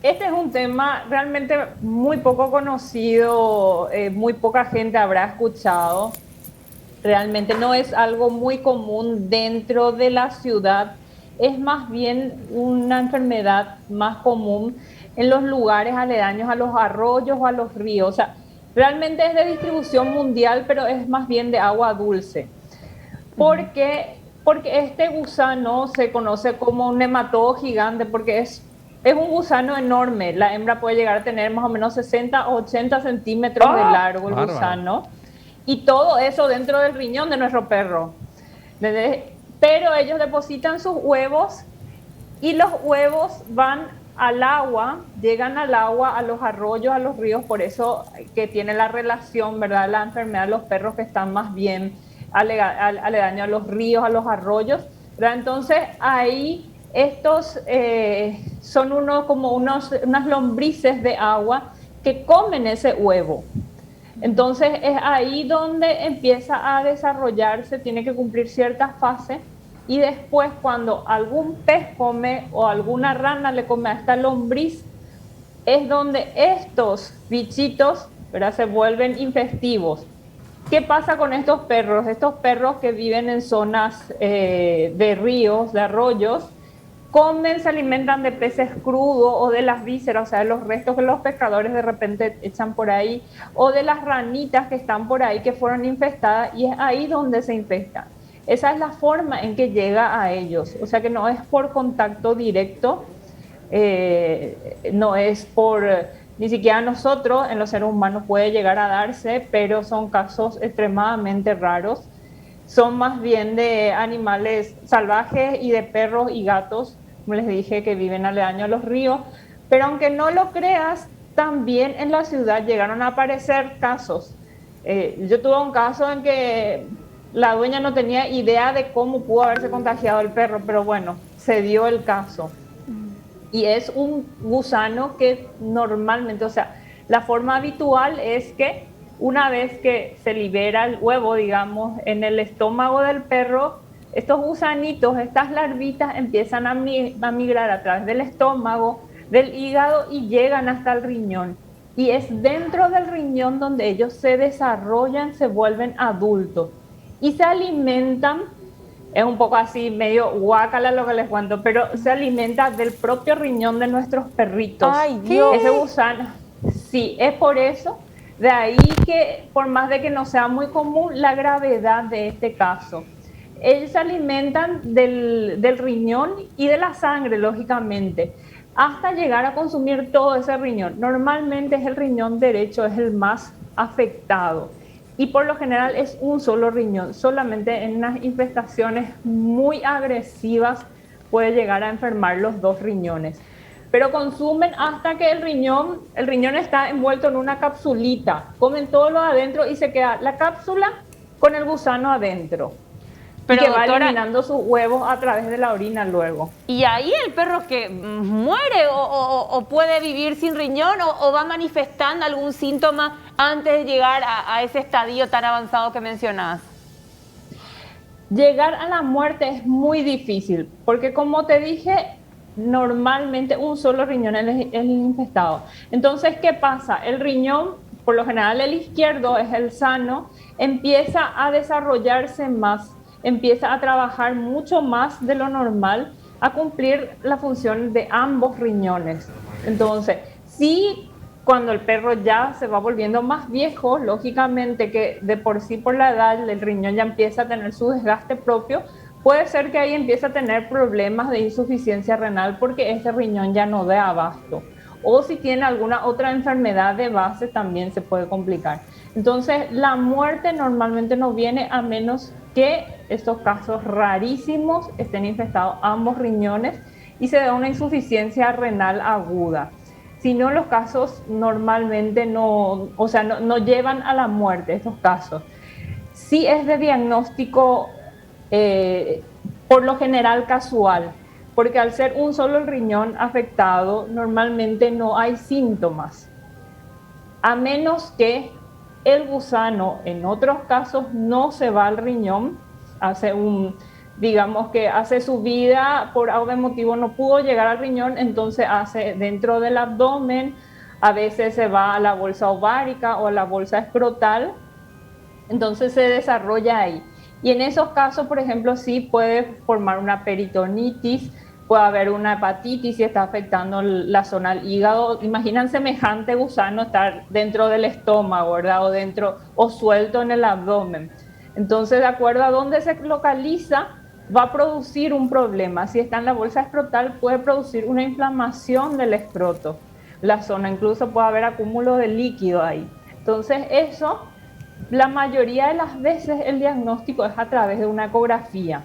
Este es un tema realmente muy poco conocido, muy poca gente habrá escuchado. Realmente no es algo muy común dentro de la ciudad, es más bien una enfermedad más común en los lugares aledaños a los arroyos o a los ríos. O sea, realmente es de distribución mundial, pero es más bien de agua dulce. Porque este gusano se conoce como un nematodo gigante, porque es un gusano enorme. La hembra puede llegar a tener más o menos 60 o 80 centímetros de ¡Ah! largo el Bárbaro. gusano. Y todo eso dentro del riñón de nuestro perro. Pero ellos depositan sus huevos y los huevos van al agua, llegan al agua, a los arroyos, a los ríos, por eso que tiene la relación, ¿verdad? La enfermedad de los perros que están más bien aledaños a los ríos, a los arroyos, ¿verdad? Entonces ahí estos son unas lombrices de agua que comen ese huevo. Entonces es ahí donde empieza a desarrollarse, tiene que cumplir ciertas fases y después cuando algún pez come o alguna rana le come a esta lombriz, es donde estos bichitos, ¿verdad?, se vuelven infestivos. ¿Qué pasa con estos perros? Estos perros que viven en zonas de ríos, de arroyos, comen, se alimentan de peces crudos o de las vísceras, o sea, de los restos que los pescadores de repente echan por ahí, o de las ranitas que están por ahí que fueron infestadas, y es ahí donde se infestan. Esa es la forma en que llega a ellos, o sea que no es por contacto directo, no es por, ni siquiera nosotros, en los seres humanos puede llegar a darse, pero son casos extremadamente raros. Son más bien de animales salvajes y de perros y gatos, como les dije, que viven aledaño a los ríos. Pero aunque no lo creas, también en la ciudad llegaron a aparecer casos. Yo tuve un caso en que la dueña no tenía idea de cómo pudo haberse contagiado el perro, pero bueno, se dio el caso. Y es un gusano que normalmente, o sea, la forma habitual es que una vez que se libera el huevo, digamos, en el estómago del perro, estos gusanitos, estas larvitas empiezan a migrar a través del estómago, del hígado y llegan hasta el riñón. Y es dentro del riñón donde ellos se desarrollan, se vuelven adultos y se alimentan, es un poco así, medio guácala lo que les cuento, pero se alimenta del propio riñón de nuestros perritos. Ay, Ese Dios. ¿Qué? gusano, sí, es por eso, de ahí que por más de que no sea muy común, la gravedad de este caso. Ellos se alimentan del riñón y de la sangre, lógicamente, hasta llegar a consumir todo ese riñón. Normalmente es el riñón derecho, es el más afectado y por lo general es un solo riñón. Solamente en unas infestaciones muy agresivas puede llegar a enfermar los dos riñones. Pero consumen hasta que el riñón está envuelto en una capsulita. Comen todo lo adentro y se queda la cápsula con el gusano adentro. Y Pero que va doctora, eliminando sus huevos a través de la orina luego. ¿y ahí el perro que muere o puede vivir sin riñón o va manifestando algún síntoma antes de llegar a ese estadio tan avanzado que mencionas? Llegar a la muerte es muy difícil, porque como te dije, normalmente un solo riñón es el infestado. Entonces, ¿qué pasa? El riñón, por lo general el izquierdo es el sano, empieza a desarrollarse más, empieza a trabajar mucho más de lo normal, a cumplir la función de ambos riñones. Entonces, sí, cuando el perro ya se va volviendo más viejo, lógicamente que de por sí por la edad el riñón ya empieza a tener su desgaste propio, puede ser que ahí empiece a tener problemas de insuficiencia renal porque ese riñón ya no da abasto. O si tiene alguna otra enfermedad de base también se puede complicar. Entonces la muerte normalmente no viene a menos que estos casos rarísimos estén infestados ambos riñones y se da una insuficiencia renal aguda. Si no, los casos normalmente no, o sea, no llevan a la muerte estos casos. Sí es de diagnóstico por lo general casual, porque al ser un solo el riñón afectado, normalmente no hay síntomas, a menos que el gusano en otros casos no se va al riñón, hace digamos que hace su vida, por algún motivo no pudo llegar al riñón, entonces hace dentro del abdomen, a veces se va a la bolsa ovárica o a la bolsa escrotal, entonces se desarrolla ahí. Y en esos casos, por ejemplo, sí puede formar una peritonitis, puede haber una hepatitis si está afectando la zona del hígado. Imaginan semejante gusano estar dentro del estómago, ¿verdad? O dentro, o suelto en el abdomen. Entonces, de acuerdo a dónde se localiza, va a producir un problema. Si está en la bolsa escrotal, puede producir una inflamación del escroto. La zona, incluso puede haber acúmulo de líquido ahí. Entonces, eso, la mayoría de las veces el diagnóstico es a través de una ecografía.